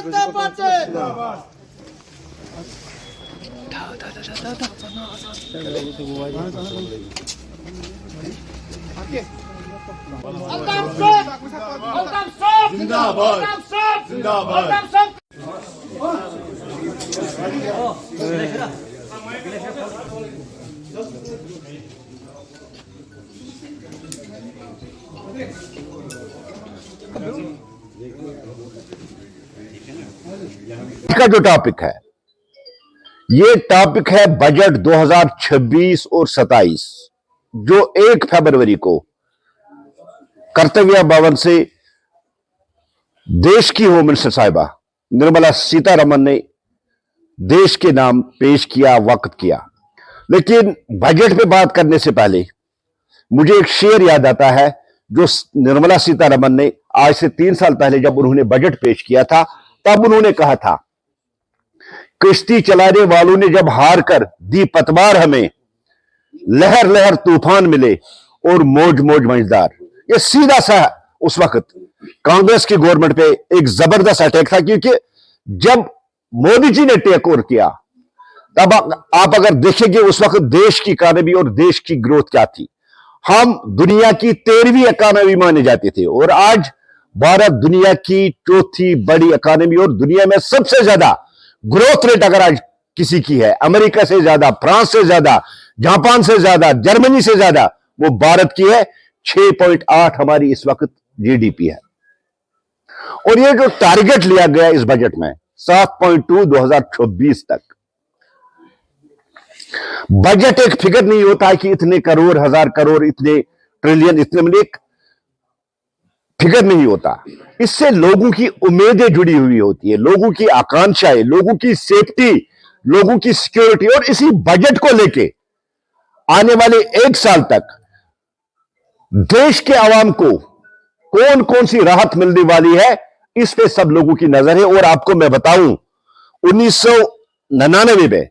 जनता party जिंदाबाद जिंदाबाद। का जो टॉपिक है, ये टॉपिक है बजट 2026 और 27 जो 1 फरवरी को कर्तव्य भवन से देश की होम मिनिस्टर साहिबा निर्मला सीतारमन ने देश के नाम पेश किया, वक्त किया। लेकिन बजट पे बात करने से पहले मुझे एक शेर याद आता है जो निर्मला सीतारमन ने आज से 3 साल पहले जब उन्होंने बजट पेश किया था, तब उन्होंने कहा था, किश्ती चलाने वालों ने जब हार कर दी पतवार हमें, लहर लहर तूफान मिले और मौज मौज मजेदार। ये सीधा सा उस वक्त कांग्रेस की गवर्नमेंट पे एक जबरदस्त अटैक था, क्योंकि जब मोदी जी ने टेक ओवर किया तब आप अगर देखेंगे उस वक्त देश की इकॉनमी और देश की ग्रोथ क्या थी। हम दुनिया की 13वीं इकॉनमी माने जाते थे और आज भारत दुनिया की 4थी बड़ी इकॉनमी और दुनिया में सबसे ज्यादा ग्रोथ रेट अगर आज किसी की है, अमेरिका से ज्यादा, फ्रांस से ज्यादा, जापान से ज्यादा, जर्मनी से ज्यादा, वो भारत की है। 6.8 हमारी इस वक्त जीडीपी है। और ये जो टारगेट लिया गया इस बजट में 7.2 2026 तक, बजट एक फिगर नहीं होता है कि इतने करोड़, 1000 करोड़, इतने ट्रिलियन, इतने मिलियन, एक फिगर नहीं होता। इससे लोगों की उम्मीदें जुड़ी हुई होती है, लोगों की आकांक्षाएं, लोगों की सेफ्टी, लोगों की सिक्योरिटी। और इसी बजट को लेके आने वाले 1 साल तक देश के आवाम को कौन कौन सी राहत मिलने वाली है, इस पे सब लोगों की नजर है। और आपको मैं बताऊं, 1999 में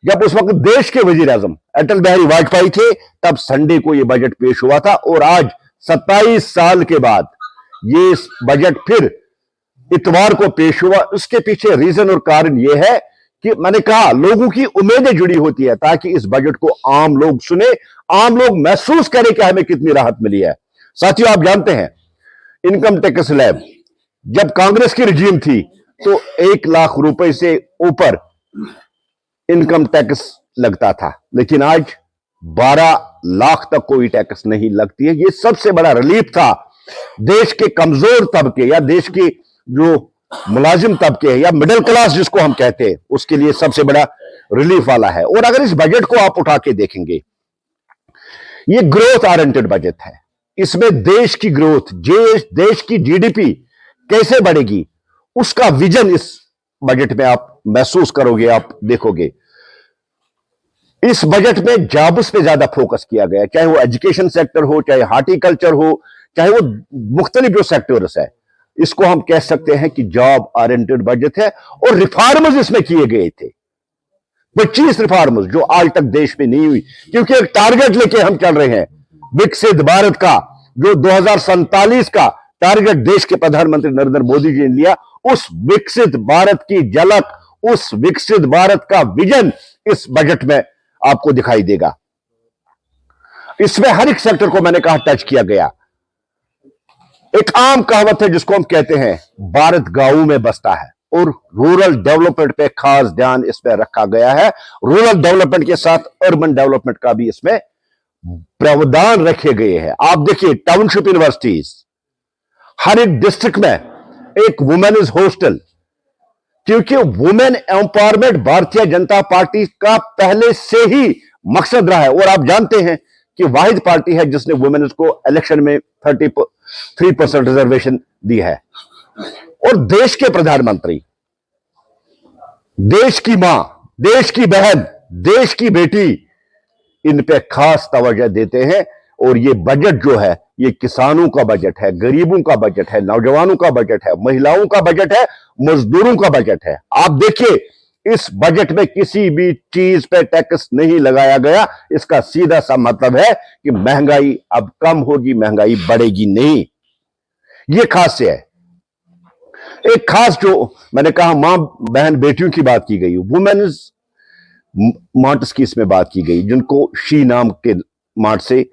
जब उस वक्त देश के वजीर आजम अटल बिहारी वाजपेयी थे, तब संडे को यह बजट पेश हुआ था। और आज 27 साल के बाद ये बजट फिर इतवार को पेश हुआ। उसके पीछे रीजन और कारण यह है कि मैंने कहा, लोगों की उम्मीदें जुड़ी होती है, ताकि इस बजट को आम लोग सुने, आम लोग महसूस करें कि हमें कितनी राहत मिली है। साथियों, आप जानते हैं इनकम टैक्स स्लैब जब कांग्रेस की रिजीम थी तो 1 लाख रुपए से ऊपर इनकम टैक्स लगता था, लेकिन आज 12 लाख तक कोई टैक्स नहीं लगती है। ये सबसे बड़ा रिलीफ था देश के कमजोर तबके या देश के जो मुलाजिम तबके है या मिडिल क्लास जिसको हम कहते हैं, उसके लिए सबसे बड़ा रिलीफ वाला है। और अगर इस बजट को आप उठा के देखेंगे, ये ग्रोथ ओरिएंटेड बजट है। इसमें देश की ग्रोथ, देश की जीडीपी कैसे बढ़ेगी, उसका विजन इस बजट में आप महसूस करोगे, आप देखोगे। इस बजट में जॉब्स पे ज्यादा फोकस किया गया है, चाहे वो एजुकेशन सेक्टर हो, चाहे हार्टिकल्चर हो, चाहे वो मुख्तलिफ जो सेक्टर्स है। इसको हम कह सकते हैं कि जॉब ओरिएंटेड बजट है। और रिफॉर्म्स इसमें किए गए थे, 25 रिफॉर्म्स जो आज तक देश में नहीं हुई, क्योंकि एक टारगेट लेके हम चल रहे हैं विकसित भारत का, जो 2047 का टारगेट देश के प्रधानमंत्री नरेंद्र मोदी जी ने लिया। उस विकसित भारत की झलक, उस विकसित भारत का विजन इस बजट में आपको दिखाई देगा। इसमें हर एक सेक्टर को मैंने कहा टच किया गया। एक आम कहावत है जिसको हम कहते हैं, भारत गांवों में बसता है, और रूरल डेवलपमेंट पे खास ध्यान इसमें रखा गया है। रूरल डेवलपमेंट के साथ अर्बन डेवलपमेंट का भी इसमें प्रावधान रखे गए हैं। आप देखिए, टाउनशिप यूनिवर्सिटीज, हर एक डिस्ट्रिक्ट में एक वुमेन्स हॉस्टल, क्योंकि women empowerment Bharatiya Janata party का पहले से ही मकसद रहा है। और आप जानते हैं कि वाहिद पार्टी है जिसने वुमेन्स को इलेक्शन में 33% रिजर्वेशन दी है। और देश के प्रधानमंत्री, देश की मां, देश की बहन, देश की बेटी, इन पे खास तवज्जो देते हैं। और ये बजट जो है, ये किसानों का बजट है, गरीबों का बजट है, नौजवानों का बजट है, महिलाओं का बजट है, मजदूरों का बजट है। आप देखिए, इस बजट में किसी भी चीज पे टैक्स नहीं लगाया गया। इसका सीधा सा मतलब है कि महंगाई अब कम होगी, महंगाई बढ़ेगी नहीं। ये खास है। एक खास जो मैंने कहा मां बहन बेटियों की बात की गई, वुमेन्स मार्ट्स की इसमें बात की गई, जिनको शी नाम के मार्ट से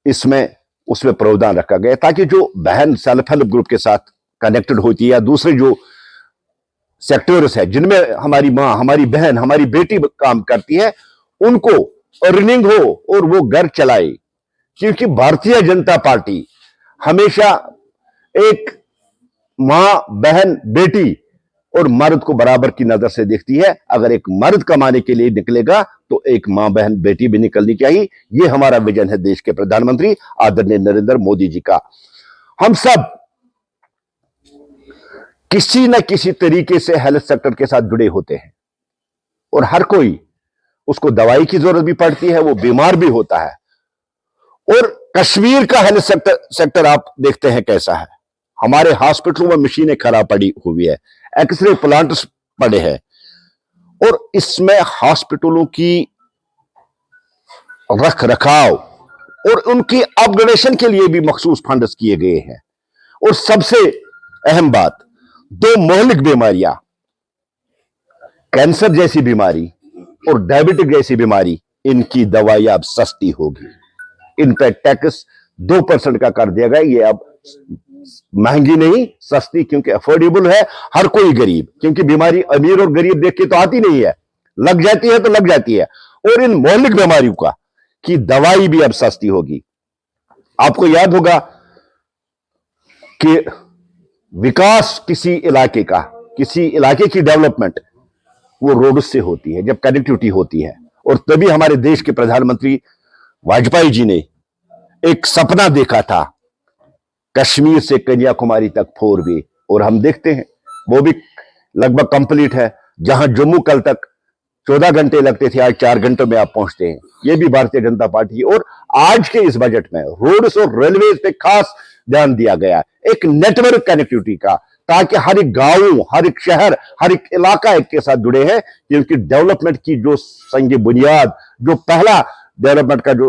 इसमें उसमें प्रावधान रखा गया ताकि जो बहन सेल्फ हेल्प ग्रुप के साथ कनेक्टेड होती है या दूसरे जो सेक्टर्स है जिनमें हमारी मां, हमारी बहन, हमारी बेटी काम करती है, उनको अर्निंग हो और वो घर चलाए। क्योंकि भारतीय जनता पार्टी हमेशा एक मां, बहन, बेटी और मर्द को बराबर की नजर से देखती है। अगर एक मर्द कमाने के लिए निकलेगा तो एक मां, बहन, बेटी भी निकलनी चाहिए। यह हमारा विजन है देश के प्रधानमंत्री आदरणीय नरेंद्र मोदी जी का। हम सब किसी न किसी तरीके से हेल्थ सेक्टर के साथ जुड़े होते हैं और हर कोई, उसको दवाई की जरूरत भी पड़ती है, वो बीमार भी होता है। और कश्मीर का हेल्थ सेक्टर आप देखते हैं कैसा है। हमारे हॉस्पिटलों में मशीनें खराब पड़ी हुई है, एक्सरे प्लांट्स पड़े हैं और इसमें हॉस्पिटलों की रख रखाव और उनकी अपग्रेडेशन के लिए भी मखसूस फंड्स किए गए हैं। और सबसे अहम बात, दो मौलिक बीमारियां, कैंसर जैसी बीमारी और डायबिटिक जैसी बीमारी, इनकी दवाई अब सस्ती होगी। इन पर टैक्स 2% का कर दिया गया। ये अब महंगी नहीं, सस्ती, क्योंकि अफोर्डेबल है। हर कोई गरीब, क्योंकि बीमारी अमीर और गरीब देख के तो आती नहीं है, लग जाती है तो लग जाती है। और इन मौलिक बीमारियों का की दवाई भी अब सस्ती होगी। आपको याद होगा कि विकास किसी इलाके का, किसी इलाके की डेवलपमेंट वो रोड से होती है, जब कनेक्टिविटी होती है। और तभी हमारे देश के प्रधानमंत्री वाजपेयी जी ने एक सपना देखा था, कश्मीर से कन्याकुमारी तक 4 वे, और हम देखते हैं वो भी लगभग कंप्लीट है। जहां जम्मू कल तक 14 घंटे लगते थे, आज 4 घंटों में आप पहुंचते हैं। ये भी भारतीय जनता पार्टी। और आज के इस बजट में रोड्स और रेलवे पे खास ध्यान दिया गया, एक नेटवर्क कनेक्टिविटी का, ताकि हर एक गांव, हर एक शहर, हर एक इलाका एक के साथ जुड़े हैं। क्योंकि डेवलपमेंट की जो संग बुनियाद, जो पहला डेवलपमेंट का जो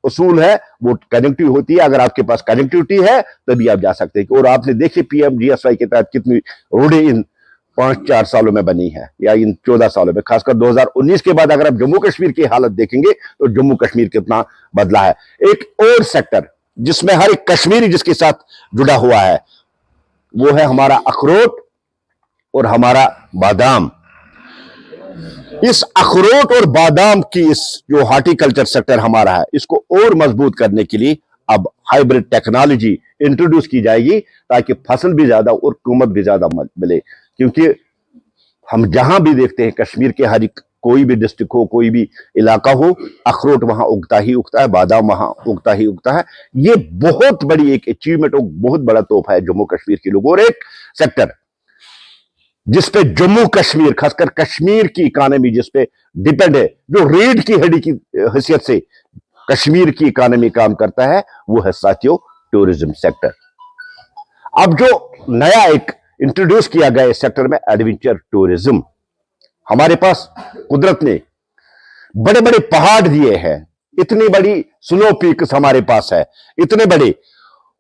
उसूल है, वो कनेक्टिविटी होती है। अगर आपके पास कनेक्टिविटी है तभी आप जा सकते हैं। और आपने देखिए पीएमजीएसवाई के तहत कितनी रोडें इन 5-4 सालों में बनी है, या इन 14 सालों में, खासकर 2019 के बाद। अगर आप जम्मू कश्मीर की हालत देखेंगे तो जम्मू कश्मीर कितना बदला है। एक और सेक्टर जिसमें हर एक कश्मीरी जिसके साथ जुड़ा हुआ है, वो है हमारा अखरोट और हमारा बादाम। इस अखरोट और बादाम की इस जो हॉर्टिकल्चर सेक्टर हमारा है, इसको और मजबूत करने के लिए अब हाइब्रिड टेक्नोलॉजी इंट्रोड्यूस की जाएगी, ताकि फसल भी ज्यादा और कीमत भी ज्यादा मिले। क्योंकि हम जहां भी देखते हैं, कश्मीर के हर एक कोई भी डिस्ट्रिक्ट हो, कोई भी इलाका हो, अखरोट वहां उगता ही उगता है, बादाम वहां उगता ही उगता है। ये बहुत बड़ी एक अचीवमेंट और बहुत बड़ा तोहफा है जम्मू कश्मीर के लोगों। और एक सेक्टर जिसपे जम्मू कश्मीर, खासकर कश्मीर की इकोनॉमी जिसपे डिपेंड है, जो रीढ़ की हड्डी की हैसियत से कश्मीर की इकोनॉमी काम करता है, वो है साथियों टूरिज्म सेक्टर। अब जो नया एक इंट्रोड्यूस किया गया इस सेक्टर में, एडवेंचर टूरिज्म। हमारे पास कुदरत ने बड़े बड़े पहाड़ दिए हैं, इतनी बड़ी स्नो पीक्स हमारे पास है, इतने बड़े,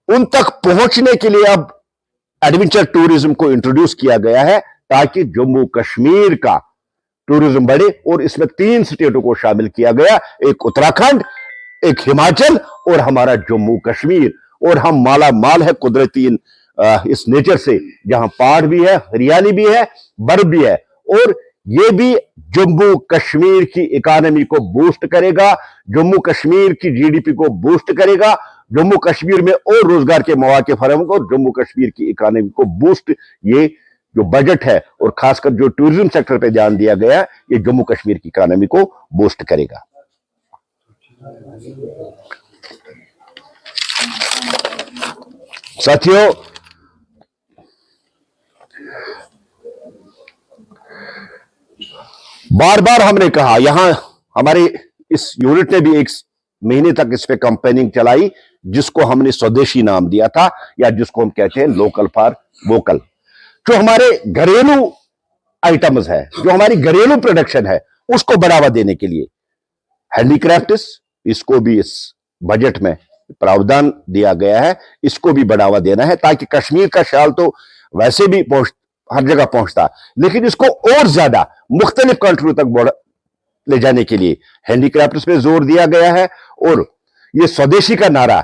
उन तक पहुंचने के लिए अब एडवेंचर टूरिज्म को इंट्रोड्यूस किया गया है, ताकि जम्मू कश्मीर का टूरिज्म बढ़े। और इसमें 3 स्टेटों को शामिल किया गया, एक उत्तराखंड, एक हिमाचल और हमारा जम्मू कश्मीर। और हम माला माल है कुदरती इस नेचर से, जहां पहाड़ भी है, हरियाली भी है, बर्फ भी है। और ये भी जम्मू कश्मीर की इकोनॉमी को बूस्ट करेगा, जम्मू कश्मीर की जीडीपी को बूस्ट करेगा, जम्मू कश्मीर में और रोजगार के मौके फराहम होंगे और जम्मू कश्मीर की इकोनॉमी को बूस्ट, ये जो बजट है और खासकर जो टूरिज्म सेक्टर पे ध्यान दिया गया है, ये जम्मू कश्मीर की इकोनॉमी को बूस्ट करेगा। साथियों, बार बार हमने कहा, यहां हमारे इस यूनिट ने भी 1 महीने तक इस पे कैंपेनिंग चलाई, जिसको हमने स्वदेशी नाम दिया था, या जिसको हम कहते हैं लोकल फॉर वोकल। जो हमारे घरेलू आइटम्स है, जो हमारी घरेलू प्रोडक्शन है, उसको बढ़ावा देने के लिए हैंडीक्राफ्ट्स, इसको भी इस बजट में प्रावधान दिया गया है, इसको भी बढ़ावा देना है, ताकि कश्मीर का शाल तो वैसे भी हर जगह पहुंचता, लेकिन इसको और ज्यादा मुख्तलिफ कंट्रियों तक ले जाने के लिए हैंडीक्राफ्ट्स पे जोर दिया गया है। और ये स्वदेशी का नारा